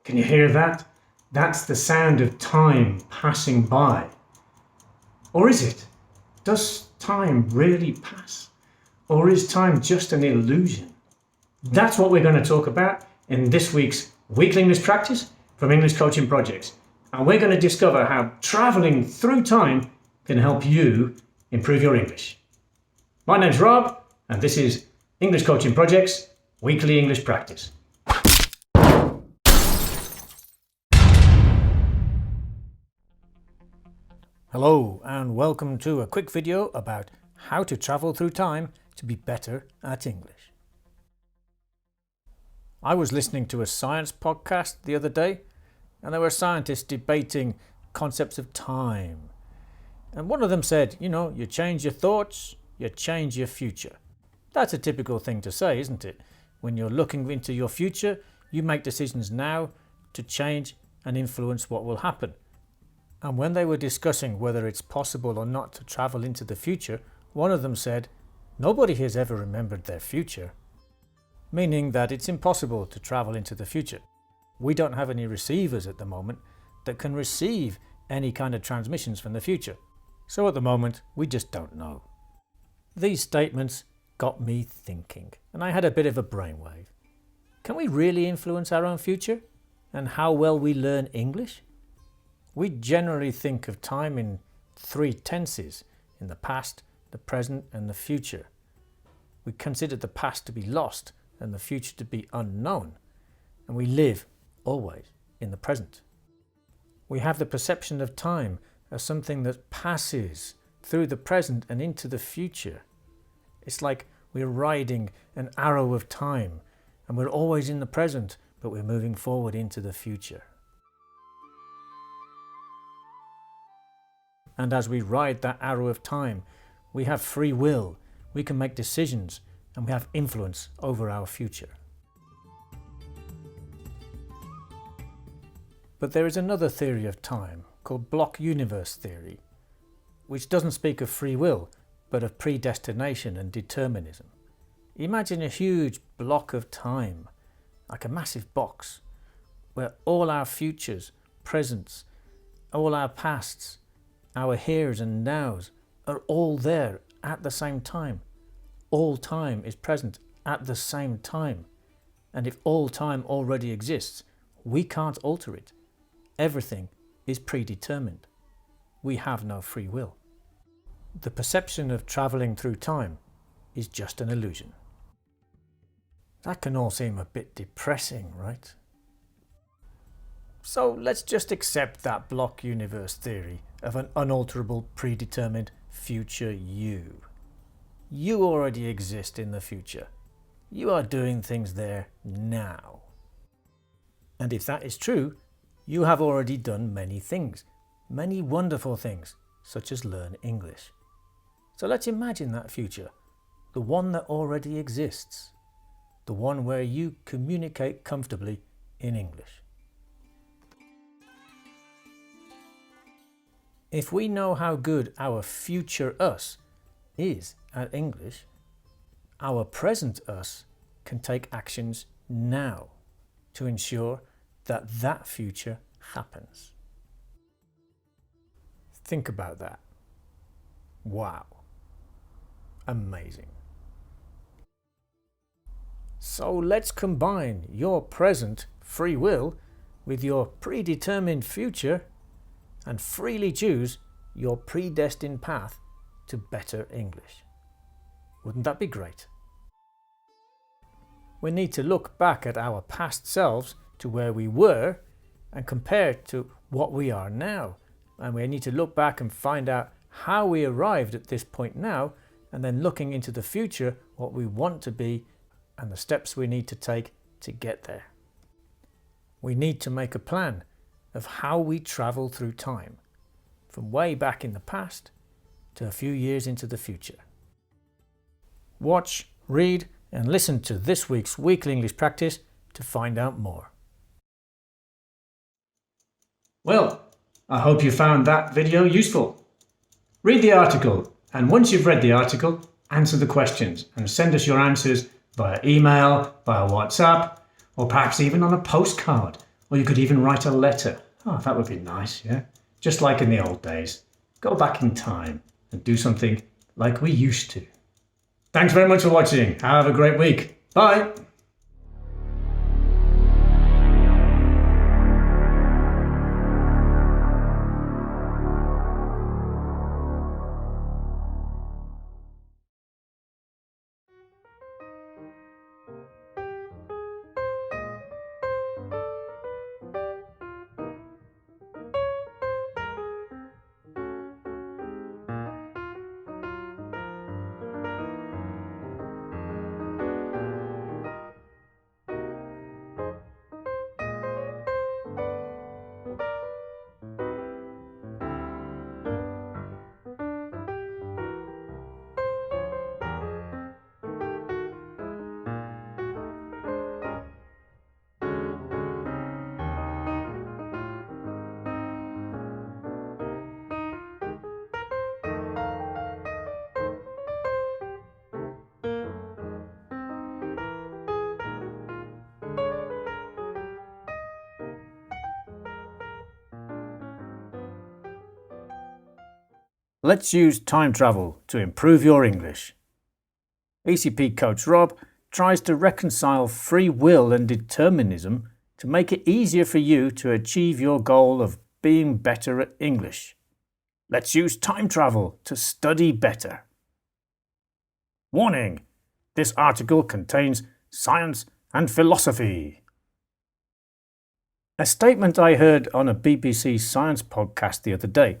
Can you hear that? That's the sound of time passing by. Or is it? Does time really pass? Or is time just an illusion? That's what we're going to talk about in this week's Weekly English Practice from English Coaching Projects. And we're going to discover how travelling through time can help you improve your English. My name's Rob, and this is English Coaching Projects Weekly English Practice. Hello, and welcome to a quick video about how to travel through time to be better at English. I was listening to a science podcast the other day, and there were scientists debating concepts of time. And one of them said, you change your thoughts, you change your future. That's a typical thing to say, isn't it? When you're looking into your future, you make decisions now to change and influence what will happen. And when they were discussing whether it's possible or not to travel into the future, one of them said, nobody has ever remembered their future. Meaning that it's impossible to travel into the future. We don't have any receivers at the moment that can receive any kind of transmissions from the future. So at the moment, we just don't know. These statements got me thinking, and I had a bit of a brainwave. Can we really influence our own future? And how well we learn English? We generally think of time in three tenses, in the past, the present and the future. We consider the past to be lost and the future to be unknown, and we live always in the present. We have the perception of time as something that passes through the present and into the future. It's like we're riding an arrow of time and we're always in the present, but we're moving forward into the future. And as we ride that arrow of time, we have free will, we can make decisions, and we have influence over our future. But there is another theory of time called block universe theory, which doesn't speak of free will, but of predestination and determinism. Imagine a huge block of time, like a massive box, where all our futures, presents, all our pasts, our heres and nows are all there at the same time. All time is present at the same time. And if all time already exists, we can't alter it. Everything is predetermined. We have no free will. The perception of travelling through time is just an illusion. That can all seem a bit depressing, right? So let's just accept that block universe theory of an unalterable, predetermined future you. You already exist in the future. You are doing things there now. And if that is true, you have already done many things, many wonderful things, such as learn English. So let's imagine that future, the one that already exists, the one where you communicate comfortably in English. If we know how good our future us is at English, our present us can take actions now to ensure that that future happens. Think about that. Wow. Amazing. So let's combine your present free will with your predetermined future and freely choose your predestined path to better English. Wouldn't that be great? We need to look back at our past selves to where we were and compare to what we are now. And we need to look back and find out how we arrived at this point now, and then looking into the future, what we want to be and the steps we need to take to get there. We need to make a plan of how we travel through time, from way back in the past to a few years into the future. Watch, read, and listen to this week's Weekly English Practice to find out more. Well, I hope you found that video useful. Read the article, and once you've read the article, answer the questions and send us your answers via email, via WhatsApp, or perhaps even on a postcard Or you could even write a letter. Oh, that would be nice, yeah? Just like in the old days. Go back in time and do something like we used to. Thanks very much for watching. Have a great week. Bye. Let's use time travel to improve your English. ECP coach Rob tries to reconcile free will and determinism to make it easier for you to achieve your goal of being better at English. Let's use time travel to study better. Warning! This article contains science and philosophy. A statement I heard on a BBC Science podcast the other day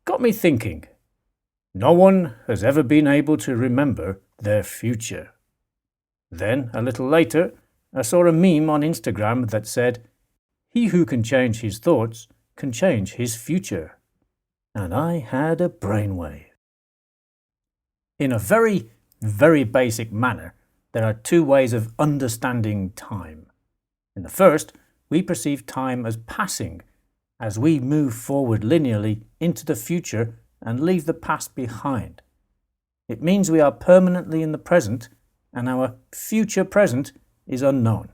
got me thinking. No one has ever been able to remember their future. Then, a little later, I saw a meme on Instagram that said, "He who can change his thoughts can change his future." And I had a brainwave. In a very, very basic manner, there are two ways of understanding time. In the first, we perceive time as passing, as we move forward linearly into the future and leave the past behind. It means we are permanently in the present and our future present is unknown.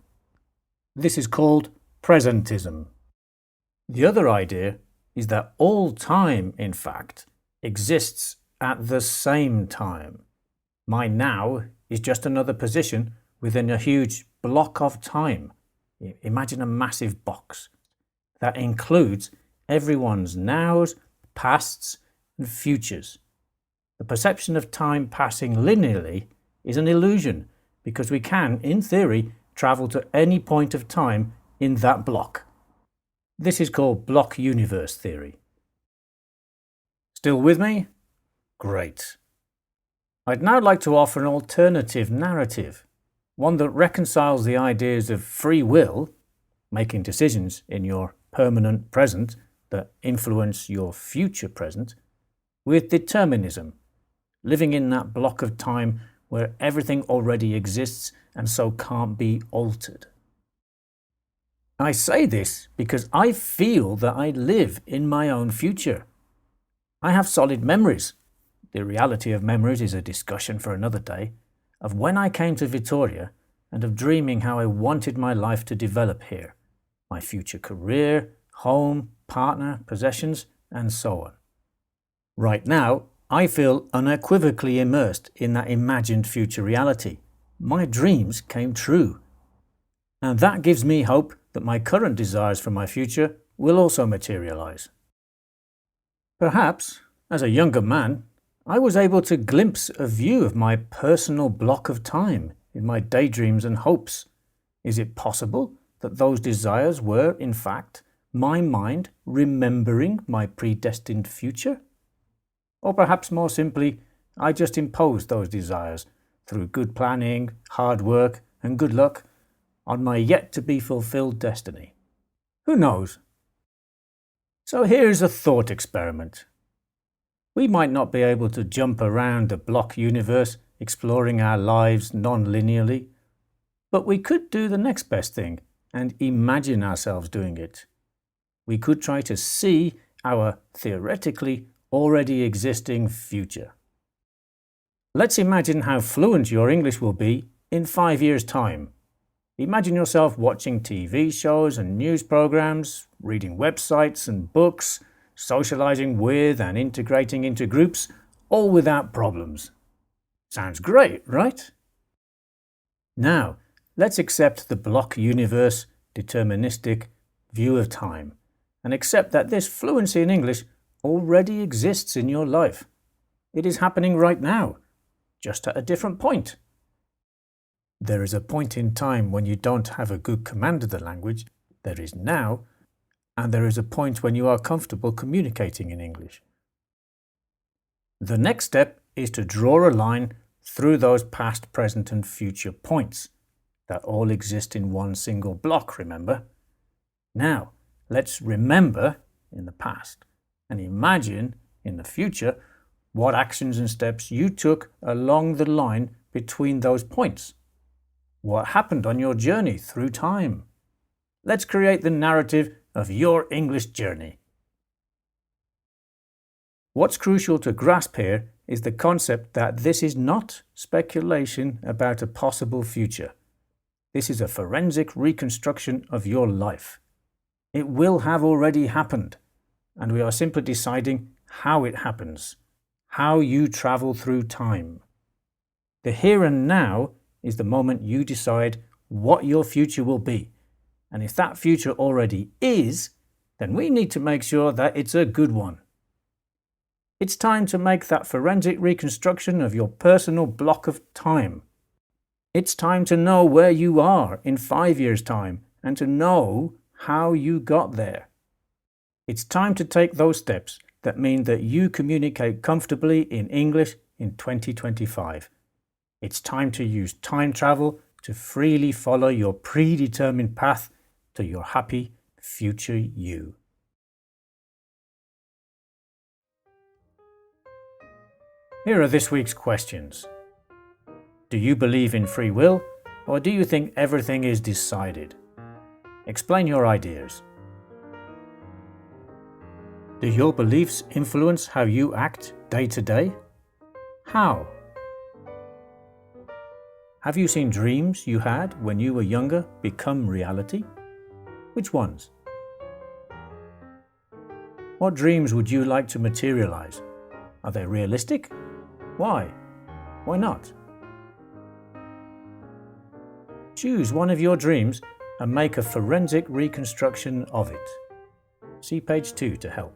This is called presentism. The other idea is that all time, in fact, exists at the same time. My now is just another position within a huge block of time. Imagine a massive box that includes everyone's nows, pasts, and futures. The perception of time passing linearly is an illusion because we can, in theory, travel to any point of time in that block. This is called block universe theory. Still with me? Great. I'd now like to offer an alternative narrative, one that reconciles the ideas of free will, making decisions in your permanent present that influence your future present, with determinism, living in that block of time where everything already exists and so can't be altered. I say this because I feel that I live in my own future. I have solid memories. The reality of memories is a discussion for another day, of when I came to Victoria and of dreaming how I wanted my life to develop here, my future career, home, partner, possessions, and so on. Right now, I feel unequivocally immersed in that imagined future reality. My dreams came true. And that gives me hope that my current desires for my future will also materialize. Perhaps, as a younger man, I was able to glimpse a view of my personal block of time in my daydreams and hopes. Is it possible that those desires were, in fact, my mind remembering my predestined future? Or perhaps more simply, I just imposed those desires through good planning, hard work, and good luck on my yet-to-be-fulfilled destiny. Who knows? So here's a thought experiment. We might not be able to jump around the block universe, exploring our lives non-linearly, but we could do the next best thing and imagine ourselves doing it. We could try to see our theoretically already existing future. Let's imagine how fluent your English will be in 5 years' time. Imagine yourself watching TV shows and news programs, reading websites and books, socializing with and integrating into groups, all without problems. Sounds great, right? Now, let's accept the block universe, deterministic view of time, and accept that this fluency in English already exists in your life. It is happening right now, just at a different point. There is a point in time when you don't have a good command of the language, there is now, and there is a point when you are comfortable communicating in English. The next step is to draw a line through those past, present and future points that all exist in one single block, remember? Now, let's remember in the past and imagine in the future what actions and steps you took along the line between those points. What happened on your journey through time? Let's create the narrative of your English journey. What's crucial to grasp here is the concept that this is not speculation about a possible future. This is a forensic reconstruction of your life. It will have already happened, and we are simply deciding how it happens, how you travel through time. The here and now is the moment you decide what your future will be. And if that future already is, then we need to make sure that it's a good one. It's time to make that forensic reconstruction of your personal block of time. It's time to know where you are in 5 years' time and to know how you got there. It's time to take those steps that mean that you communicate comfortably in English in 2025. It's time to use time travel to freely follow your predetermined path to your happy future you. Here are this week's questions. Do you believe in free will, or do you think everything is decided? Explain your ideas. Do your beliefs influence how you act day to day? How? Have you seen dreams you had when you were younger become reality? Which ones? What dreams would you like to materialize? Are they realistic? Why? Why not? Choose one of your dreams and make a forensic reconstruction of it. See page 2 to help.